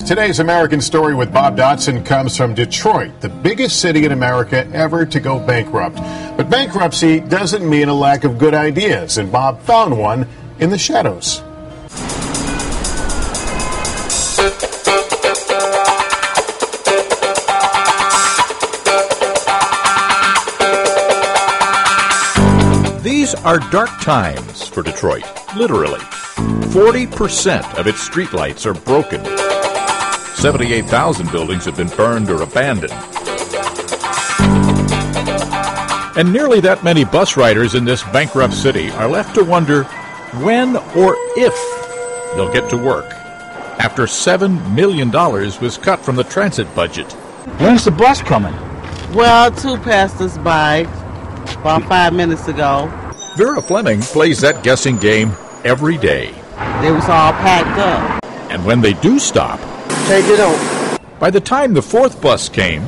Today's American Story with Bob Dotson comes from Detroit, the biggest city in America ever to go bankrupt. But bankruptcy doesn't mean a lack of good ideas, and Bob found one in the shadows. These are dark times for Detroit, literally. 40% of its streetlights are broken. 78,000 buildings have been burned or abandoned. And nearly that many bus riders in this bankrupt city are left to wonder when or if they'll get to work after $7 million was cut from the transit budget. When's the bus coming? Well, 2 passed us by about 5 minutes ago. Vera Fleming plays that guessing game every day. They was all packed up. And when they do stop, Take it on. by the time the 4th bus came,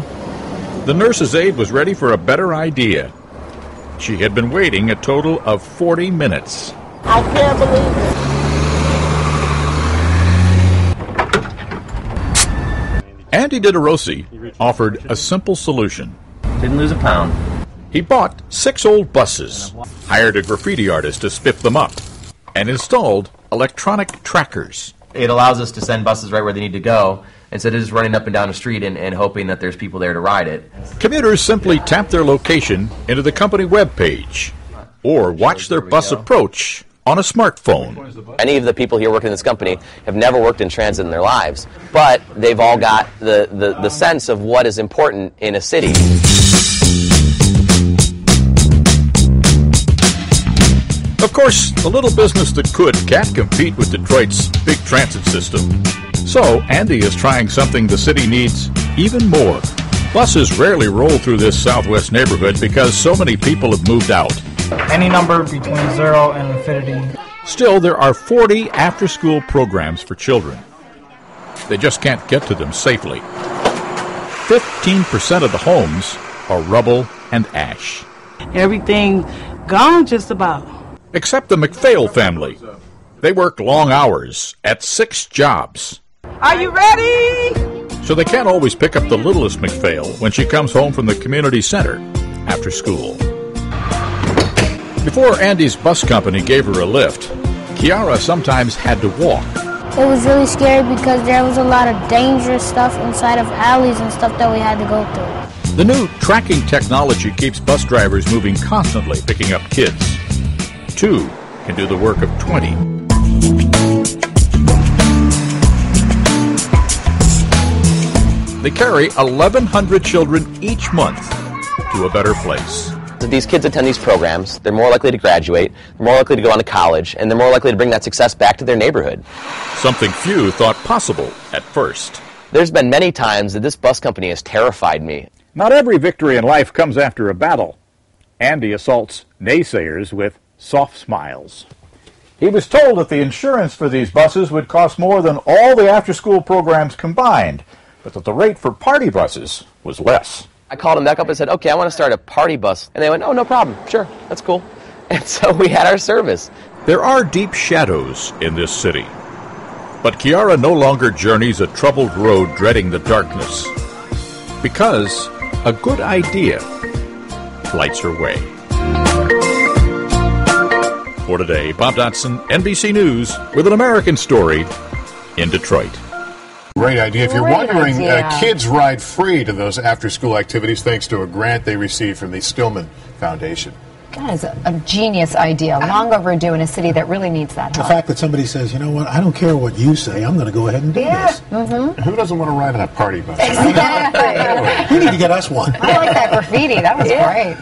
the nurse's aide was ready for a better idea. She had been waiting a total of 40 minutes. I can't believe it. Andy DiDeRossi offered a simple solution. Didn't lose a pound. He bought 6 old buses, hired a graffiti artist to spiff them up, and installed electronic trackers. It allows us to send buses right where they need to go instead of just running up and down the street and hoping that there's people there to ride it. Commuters simply tap their location into the company webpage or watch their bus approach on a smartphone. Any of the people here working in this company have never worked in transit in their lives, but they've all got the sense of what is important in a city. Of course, the little business that could can't compete with Detroit's big transit system. So Andy is trying something the city needs even more. Buses rarely roll through this southwest neighborhood because so many people have moved out. Any number between 0 and infinity. Still, there are 40 after-school programs for children. They just can't get to them safely. 15% of the homes are rubble and ash. Everything gone just about. Except the McPhail family. They work long hours at 6 jobs. Are you ready? So they can't always pick up the littlest McPhail when she comes home from the community center after school. Before Andy's bus company gave her a lift, Kiara sometimes had to walk. It was really scary because there was a lot of dangerous stuff inside of alleys and stuff that we had to go through. The new tracking technology keeps bus drivers moving constantly, picking up kids. 2 can do the work of 20. They carry 1,100 children each month to a better place. These kids attend these programs, they're more likely to graduate, they're more likely to go on to college, and they're more likely to bring that success back to their neighborhood. Something few thought possible at first. There's been many times that this bus company has terrified me. Not every victory in life comes after a battle. Andy assaults naysayers with soft smiles. He was told that the insurance for these buses would cost more than all the after-school programs combined, but that the rate for party buses was less. I called them back up and said, okay, I want to start a party bus. And they went, oh, no problem. Sure, that's cool. And so we had our service. There are deep shadows in this city. But Kiara no longer journeys a troubled road dreading the darkness, because a good idea lights her way. For today, Bob Dotson, NBC News, with an American Story in Detroit. Great idea. If you're wondering, kids ride free to those after-school activities thanks to a grant they received from the Stillman Foundation. That is a genius idea, long overdue in a city that really needs that help. The fact that somebody says, you know what, I don't care what you say, I'm going to go ahead and do this. Mm-hmm. Who doesn't want to ride on a party bus? Exactly. We need to get us one. I like that graffiti. That was great.